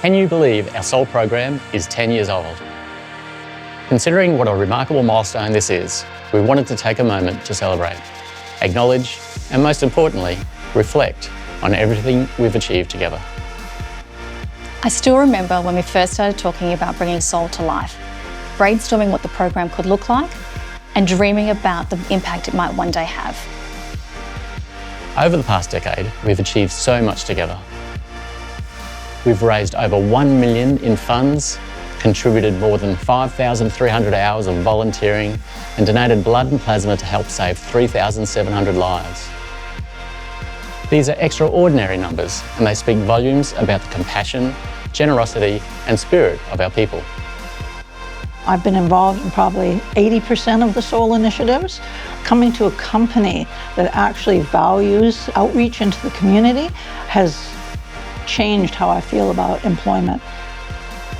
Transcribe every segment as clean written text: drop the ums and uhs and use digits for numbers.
Can you believe our SOL program is 10 years old? Considering what a remarkable milestone this is, we wanted to take a moment to celebrate, acknowledge, and most importantly, reflect on everything we've achieved together. I still remember when we first started talking about bringing SOL to life, brainstorming what the program could look like and dreaming about the impact it might one day have. Over the past decade, we've achieved so much together. We've raised over $1 million in funds, contributed more than 5,300 hours of volunteering, and donated blood and plasma to help save 3,700 lives. These are extraordinary numbers, and they speak volumes about the compassion, generosity, and spirit of our people. I've been involved in probably 80% of the SOL initiatives. Coming to a company that actually values outreach into the community has changed how I feel about employment.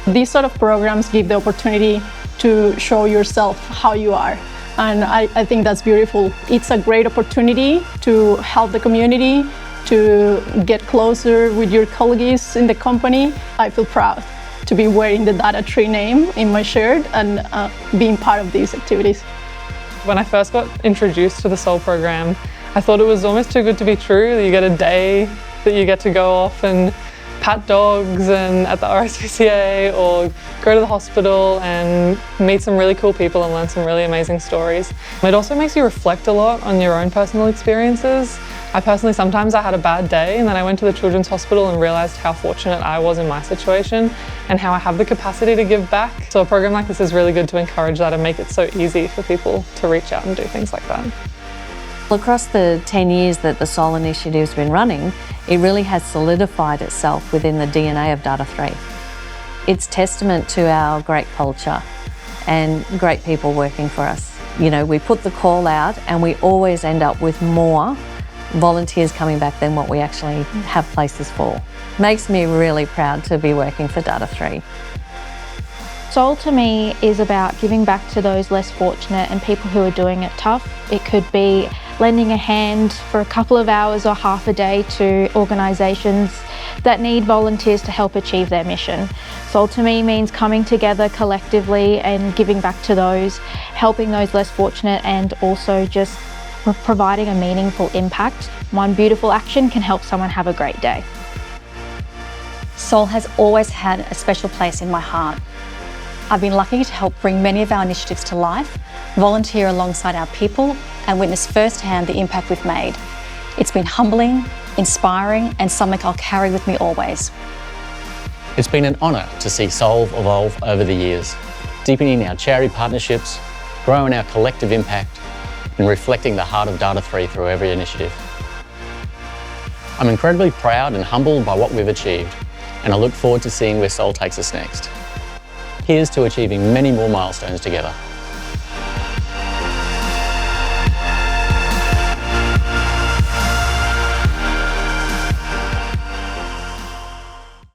These sort of programs give the opportunity to show yourself how you are. And I think that's beautiful. It's a great opportunity to help the community, to get closer with your colleagues in the company. I feel proud to be wearing the Data Tree name in my shirt and being part of these activities. When I first got introduced to the SOL program, I thought it was almost too good to be true, that you get a day that you get to go off and pat dogs and at the RSPCA or go to the hospital and meet some really cool people and learn some really amazing stories. It also makes you reflect a lot on your own personal experiences. Sometimes I had a bad day and then I went to the children's hospital and realised how fortunate I was in my situation and how I have the capacity to give back. So a program like this is really good to encourage that and make it so easy for people to reach out and do things like that. Across the 10 years that the SOL initiative's been running, it really has solidified itself within the DNA of Data3. It's testament to our great culture and great people working for us. You know, we put the call out and we always end up with more volunteers coming back than what we actually have places for. Makes me really proud to be working for Data3. SOL to me is about giving back to those less fortunate and people who are doing it tough. It could be lending a hand for a couple of hours or half a day to organisations that need volunteers to help achieve their mission. SOL to me means coming together collectively and giving back to those, helping those less fortunate, and also just providing a meaningful impact. One beautiful action can help someone have a great day. SOL has always had a special place in my heart. I've been lucky to help bring many of our initiatives to life, volunteer alongside our people, and witness firsthand the impact we've made. It's been humbling, inspiring, and something I'll carry with me always. It's been an honour to see SOL evolve over the years, deepening our charity partnerships, growing our collective impact, and reflecting the heart of Data3 through every initiative. I'm incredibly proud and humbled by what we've achieved, and I look forward to seeing where SOL takes us next. Here's to achieving many more milestones together.